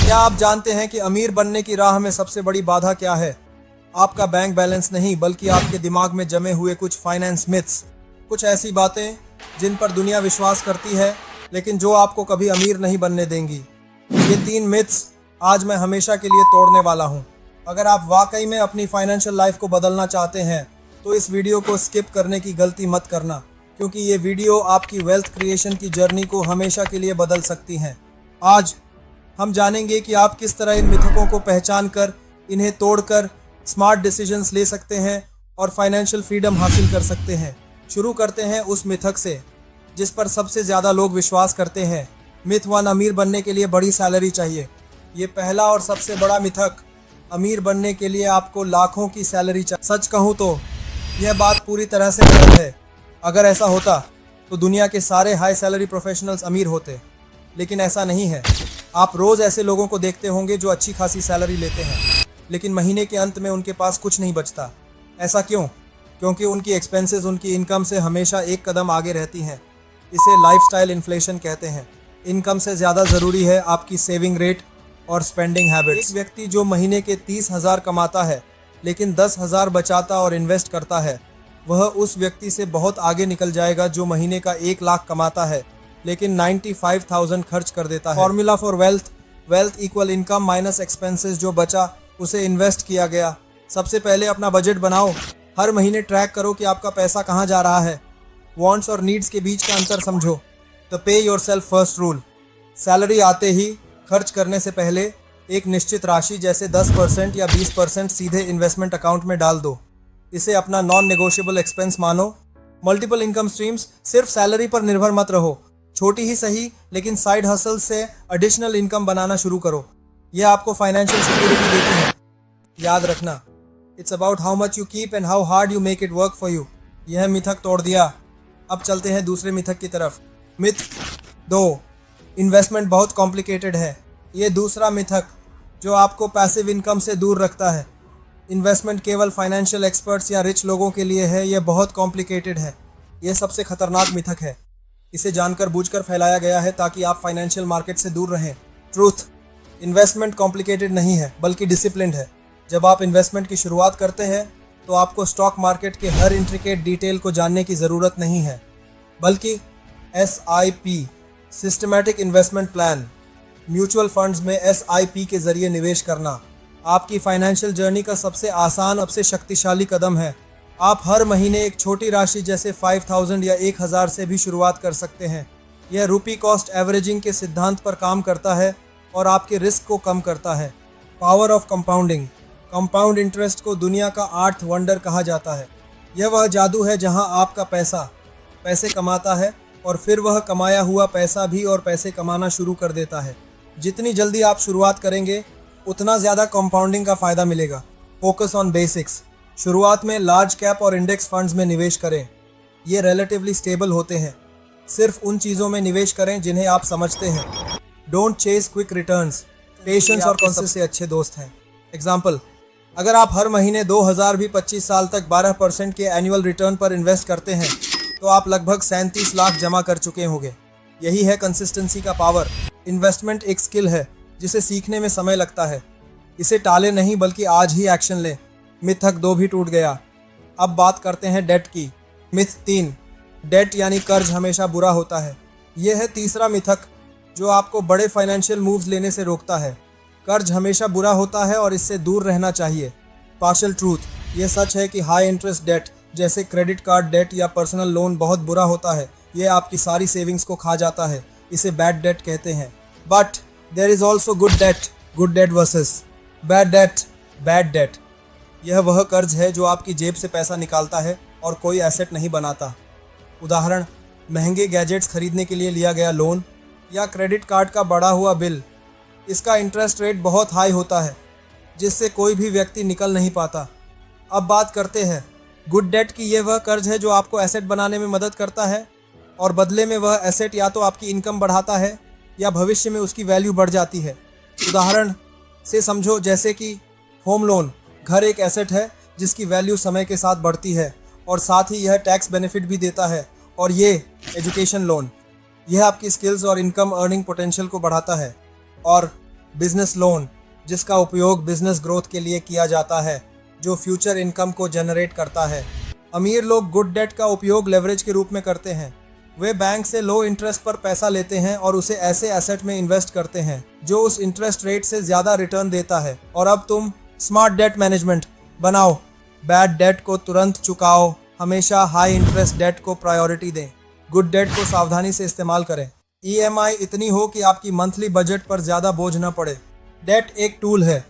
क्या आप जानते हैं कि अमीर बनने की राह में सबसे बड़ी बाधा क्या है? आपका बैंक बैलेंस नहीं, बल्कि आपके दिमाग में जमे हुए कुछ फाइनेंस मिथ्स, कुछ ऐसी बातें जिन पर दुनिया विश्वास करती है लेकिन जो आपको कभी अमीर नहीं बनने देंगी। ये 3 मिथ्स आज मैं हमेशा के लिए तोड़ने वाला हूँ। अगर आप वाकई में अपनी फाइनेंशियल लाइफ को बदलना चाहते हैं तो इस वीडियो को स्किप करने की गलती मत करना, क्योंकि ये वीडियो आपकी वेल्थ क्रिएशन की जर्नी को हमेशा के लिए बदल सकती हैं। आज हम जानेंगे कि आप किस तरह इन मिथकों को पहचान कर, इन्हें तोड़कर स्मार्ट डिसीजंस ले सकते हैं और फाइनेंशियल फ्रीडम हासिल कर सकते हैं। शुरू करते हैं उस मिथक से जिस पर सबसे ज़्यादा लोग विश्वास करते हैं। मिथ 1, अमीर बनने के लिए बड़ी सैलरी चाहिए। ये पहला और सबसे बड़ा मिथक, अमीर बनने के लिए आपको लाखों की सैलरी चाहिए। सच कहूँ तो यह बात पूरी तरह से गलत है। अगर ऐसा होता तो दुनिया के सारे हाई सैलरी प्रोफेशनल्स अमीर होते, लेकिन ऐसा नहीं है। आप रोज़ ऐसे लोगों को देखते होंगे जो अच्छी खासी सैलरी लेते हैं, लेकिन महीने के अंत में उनके पास कुछ नहीं बचता। ऐसा क्यों? क्योंकि उनकी एक्सपेंसेस उनकी इनकम से हमेशा एक कदम आगे रहती हैं। इसे लाइफस्टाइल इन्फ्लेशन कहते हैं। इनकम से ज़्यादा ज़रूरी है आपकी सेविंग रेट और स्पेंडिंग हैबिट्स। एक व्यक्ति जो महीने के 30,000 कमाता है लेकिन 10,000 बचाता और इन्वेस्ट करता है, वह उस व्यक्ति से बहुत आगे निकल जाएगा जो महीने का 1 लाख कमाता है लेकिन 95,000 खर्च कर देता है। Formula for wealth equal income minus expenses. जो बचा उसे इन्वेस्ट किया गया। सबसे पहले अपना बजट बनाओ। हर महीने ट्रैक करो कि आपका पैसा कहाँ जा रहा है। वांट्स और नीड्स के बीच का अंतर समझो। The pay yourself first rule. Salary आते ही खर्च करने से पहले एक निश्चित राशि जैसे 10% या 20% सीधे इन्वेस्टमेंट अकाउंट में डाल दो। इसे अपना नॉन नेगोशिएबल एक्सपेंस मानो। Multiple income streams. सिर्फ सैलरी पर निर्भर मत रहो। छोटी ही सही लेकिन साइड हसल से एडिशनल इनकम बनाना शुरू करो। यह आपको फाइनेंशियल सिक्योरिटी देती है। याद रखना, it's about how much you keep and how hard you make it work for you. यह मिथक तोड़ दिया। अब चलते हैं दूसरे मिथक की तरफ। मिथ 2, इन्वेस्टमेंट बहुत कॉम्प्लिकेटेड है। ये दूसरा मिथक जो आपको पैसिव इनकम से दूर रखता है। इन्वेस्टमेंट केवल फाइनेंशियल एक्सपर्ट्स या रिच लोगों के लिए है। यह बहुत कॉम्प्लिकेटेड है। यह सबसे खतरनाक मिथक है। इसे जानकर बूझकर फैलाया गया है ताकि आप फाइनेंशियल मार्केट से दूर रहें। ट्रूथ, इन्वेस्टमेंट कॉम्प्लिकेटेड नहीं है बल्कि डिसिप्लिन्ड है। जब आप इन्वेस्टमेंट की शुरुआत करते हैं तो आपको स्टॉक मार्केट के हर इंट्रिकेट डिटेल को जानने की ज़रूरत नहीं है, बल्कि SIP systematic investment plan, mutual funds में SIP के ज़रिए निवेश करना आपकी फाइनेंशियल जर्नी का सबसे आसान, सबसे शक्तिशाली कदम है। आप हर महीने एक छोटी राशि जैसे 5,000 या 1,000 से भी शुरुआत कर सकते हैं। यह रूपी कॉस्ट एवरेजिंग के सिद्धांत पर काम करता है और आपके रिस्क को कम करता है। Power of compounding. Compound interest को दुनिया का 8th वंडर कहा जाता है। यह वह जादू है जहां आपका पैसे कमाता है और फिर वह कमाया हुआ पैसा भी और पैसे कमाना शुरू कर देता है। जितनी जल्दी आप शुरुआत करेंगे उतना ज़्यादा कंपाउंडिंग का फ़ायदा मिलेगा। Focus on basics. शुरुआत में लार्ज कैप और इंडेक्स फंड्स में निवेश करें। ये रिलेटिवली स्टेबल होते हैं। सिर्फ उन चीज़ों में निवेश करें जिन्हें आप समझते हैं। Don't chase quick returns. Patience और कंसिस्टेंसी से अच्छे दोस्त हैं। एग्जाम्पल, अगर आप हर महीने 2,000 भी 25 साल तक 12% के एनुअल रिटर्न पर इन्वेस्ट करते हैं तो आप लगभग 37 लाख जमा कर चुके होंगे। यही है कंसिस्टेंसी का पावर। इन्वेस्टमेंट एक स्किल है जिसे सीखने में समय लगता है। इसे टालें नहीं बल्कि आज ही एक्शन लें। मिथक 2 भी टूट गया। अब बात करते हैं डेट की। मिथ 3, डेट यानी कर्ज हमेशा बुरा होता है। यह है तीसरा मिथक जो आपको बड़े फाइनेंशियल मूव्स लेने से रोकता है। कर्ज हमेशा बुरा होता है और इससे दूर रहना चाहिए। पार्शियल ट्रूथ, यह सच है कि हाई इंटरेस्ट डेट जैसे क्रेडिट कार्ड डेट या पर्सनल लोन बहुत बुरा होता है। यह आपकी सारी सेविंग्स को खा जाता है। इसे बैड डेट कहते हैं। But there is also good debt versus bad debt. यह वह कर्ज है जो आपकी जेब से पैसा निकालता है और कोई एसेट नहीं बनाता। उदाहरण, महंगे गैजेट्स खरीदने के लिए लिया गया लोन या क्रेडिट कार्ड का बढ़ा हुआ बिल। इसका इंटरेस्ट रेट बहुत हाई होता है जिससे कोई भी व्यक्ति निकल नहीं पाता। अब बात करते हैं गुड डेट की। यह वह कर्ज है जो आपको एसेट बनाने में मदद करता है और बदले में वह एसेट या तो आपकी इनकम बढ़ाता है या भविष्य में उसकी वैल्यू बढ़ जाती है। उदाहरण से समझो, जैसे कि होम लोन। घर एक एसेट है जिसकी वैल्यू समय के साथ बढ़ती है और साथ ही यह टैक्स बेनिफिट भी देता है। और ये एजुकेशन लोन, यह आपकी स्किल्स और इनकम अर्निंग पोटेंशियल को बढ़ाता है। और बिजनेस लोन, जिसका उपयोग बिजनेस ग्रोथ के लिए किया जाता है, जो फ्यूचर इनकम को जनरेट करता है। अमीर लोग गुड डेट का उपयोग लेवरेज के रूप में करते हैं। वे बैंक से लो इंटरेस्ट पर पैसा लेते हैं और उसे ऐसे एसेट में इन्वेस्ट करते हैं जो उस इंटरेस्ट रेट से ज़्यादा रिटर्न देता है। और अब तुम स्मार्ट डेट मैनेजमेंट बनाओ। बैड डेट को तुरंत चुकाओ। हमेशा हाई इंटरेस्ट डेट को प्रायोरिटी दें। गुड डेट को सावधानी से इस्तेमाल करें। EMI इतनी हो कि आपकी मंथली बजट पर ज़्यादा बोझ न पड़े। डेट एक टूल है,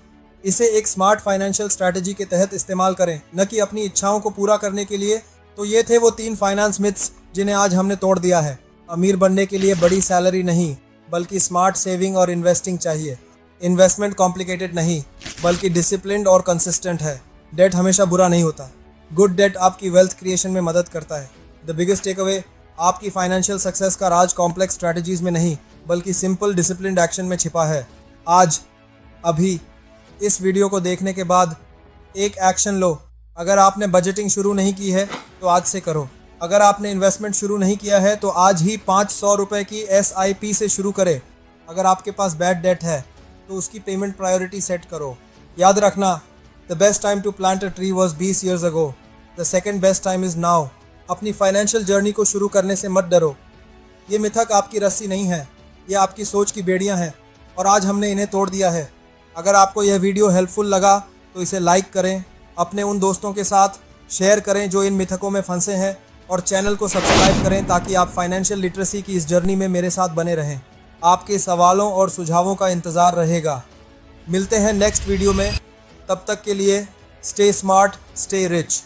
इसे एक स्मार्ट फाइनेंशियल स्ट्रैटेजी के तहत इस्तेमाल करें, न कि अपनी इच्छाओं को पूरा करने के लिए। तो ये थे वो 3 फाइनेंस मिथ्स जिन्हें आज हमने तोड़ दिया है। अमीर बनने के लिए बड़ी सैलरी नहीं, बल्कि स्मार्ट सेविंग और इन्वेस्टिंग चाहिए। इन्वेस्टमेंट कॉम्प्लिकेटेड नहीं, बल्कि डिसिप्लिन्ड और कंसिस्टेंट है। डेट हमेशा बुरा नहीं होता। गुड डेट आपकी वेल्थ क्रिएशन में मदद करता है। द बिगेस्ट टेक अवे, आपकी फाइनेंशियल सक्सेस का राज कॉम्प्लेक्स स्ट्रैटेजीज में नहीं, बल्कि सिंपल डिसिप्लिन्ड एक्शन में छिपा है। आज, अभी, इस वीडियो को देखने के बाद एक एक्शन लो। अगर आपने बजटिंग शुरू नहीं की है तो आज से करो। अगर आपने इन्वेस्टमेंट शुरू नहीं किया है तो आज ही 500 रुपये की SIP से शुरू करें। अगर आपके पास बैड डेट है तो उसकी पेमेंट प्रायोरिटी सेट करो। याद रखना, the best time to plant a tree was 20 years ago. The second best time is now. अपनी फाइनेंशियल जर्नी को शुरू करने से मत डरो। ये मिथक आपकी रस्सी नहीं है, ये आपकी सोच की बेड़ियाँ हैं और आज हमने इन्हें तोड़ दिया है। अगर आपको यह वीडियो हेल्पफुल लगा तो इसे लाइक करें, अपने उन दोस्तों के साथ शेयर करें जो इन मिथकों में फंसे हैं, और चैनल को सब्सक्राइब करें ताकि आप फाइनेंशियल लिटरेसी की इस जर्नी में मेरे साथ बने रहें। आपके सवालों और सुझावों का इंतज़ार रहेगा। मिलते हैं नेक्स्ट वीडियो में। तब तक के लिए स्टे स्मार्ट, स्टे रिच।